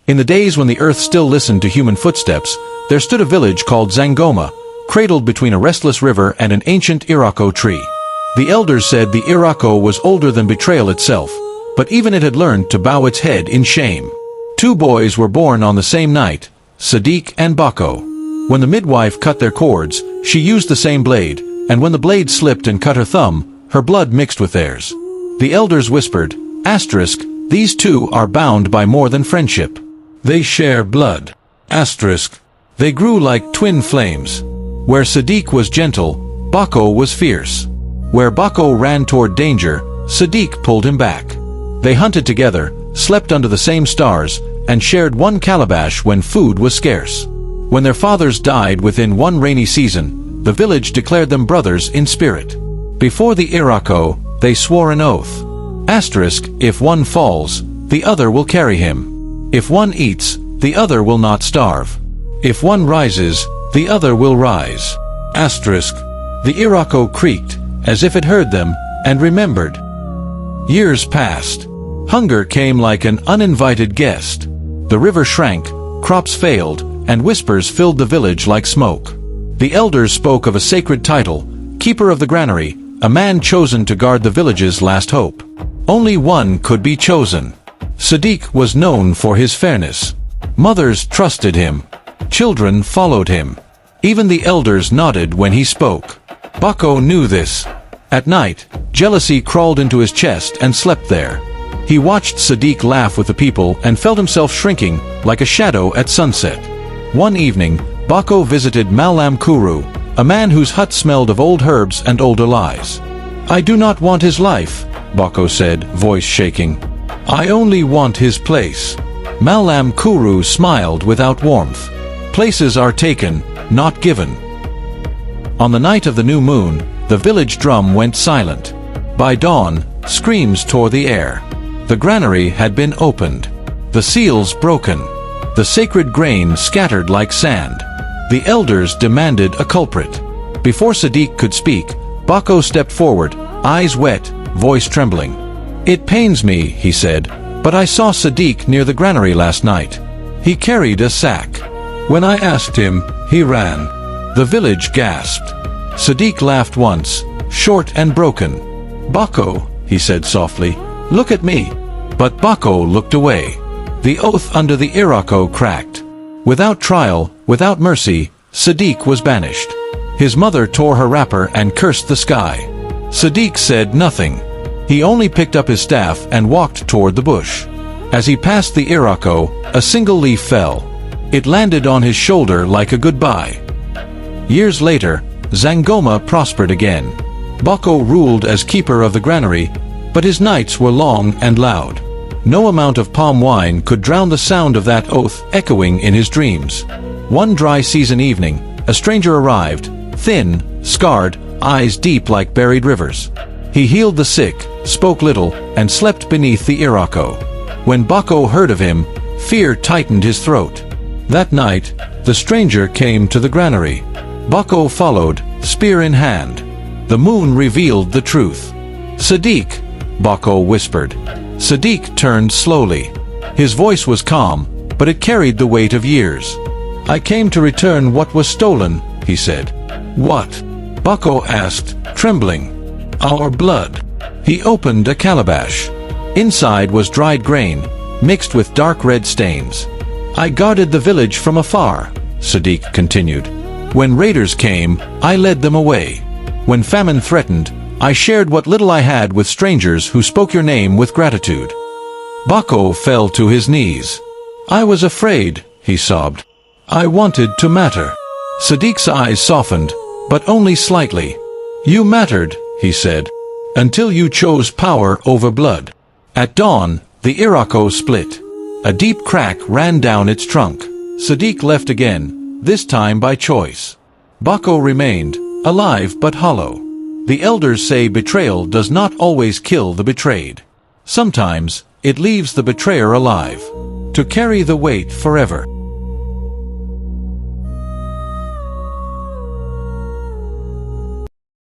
In the days when the earth still listened to human footsteps, there stood a village called Zangoma, cradled between a restless river and an ancient Irako tree. The elders said the Irako was older than betrayal itself, but even it had learned to bow its head in shame. 2 boys were born on the same night, Sadiq and Bako. When the midwife cut their cords, she used the same blade, and when the blade slipped and cut her thumb, her blood mixed with theirs. The elders whispered, Asterisk, these 2 are bound by more than friendship. They share blood. Asterisk, they grew like twin flames. Where Sadiq was gentle, Bako was fierce. Where Bako ran toward danger, Sadiq pulled him back. They hunted together, slept under the same stars, and shared one calabash when food was scarce. When their fathers died within one rainy season, the village declared them brothers in spirit. Before the Irako, they swore an oath. Asterisk, if one falls, the other will carry him. If one eats, the other will not starve. If one rises, the other will rise. Asterisk, the Irako creaked, as if it heard them, and remembered. Years passed. Hunger came like an uninvited guest. The river shrank, crops failed, and whispers filled the village like smoke. The elders spoke of a sacred title, Keeper of the Granary, a man chosen to guard the village's last hope. Only one could be chosen. Sadiq was known for his fairness. Mothers trusted him. Children followed him. Even the elders nodded when he spoke. Bako knew this. At night, jealousy crawled into his chest and slept there. He watched Sadiq laugh with the people and felt himself shrinking, like a shadow at sunset. One evening, Bako visited Malam Kuru, a man whose hut smelled of old herbs and older lies. I do not want his life, Bako said, voice shaking. I only want his place. Malam Kuru smiled without warmth. Places are taken, not given. On the night of the new moon, the village drum went silent. By dawn, screams tore the air. The granary had been opened. The seals broken. The sacred grain scattered like sand. The elders demanded a culprit. Before Sadiq could speak, Bako stepped forward, eyes wet, voice trembling. It pains me, he said, but I saw Sadiq near the granary last night. He carried a sack. When I asked him, he ran. The village gasped. Sadiq laughed once, short and broken. Bako, he said softly, look at me. But Bako looked away. The oath under the Irako cracked. Without trial, without mercy, Sadiq was banished. His mother tore her wrapper and cursed the sky. Sadiq said nothing. He only picked up his staff and walked toward the bush. As he passed the Irako, a single leaf fell. It landed on his shoulder like a goodbye. Years later, Zangoma prospered again. Bako ruled as keeper of the granary, but his nights were long and loud. No amount of palm wine could drown the sound of that oath echoing in his dreams. One dry season evening, a stranger arrived, thin, scarred, eyes deep like buried rivers. He healed the sick, spoke little, and slept beneath the Irako. When Bako heard of him, fear tightened his throat. That night, the stranger came to the granary. Bako followed, spear in hand. The moon revealed the truth. Sadiq, Bako whispered. Sadiq turned slowly. His voice was calm, but it carried the weight of years. I came to return what was stolen, he said. What? Bako asked, trembling. Our blood. He opened a calabash. Inside was dried grain, mixed with dark red stains. I guarded the village from afar, Sadiq continued. When raiders came, I led them away. When famine threatened, I shared what little I had with strangers who spoke your name with gratitude. Bako fell to his knees. I was afraid, he sobbed. I wanted to matter. Sadiq's eyes softened, but only slightly. You mattered, he said, until you chose power over blood. At dawn, the Irako split. A deep crack ran down its trunk. Sadiq left again, this time by choice. Bako remained, alive but hollow. The elders say betrayal does not always kill the betrayed. Sometimes, it leaves the betrayer alive, to carry the weight forever.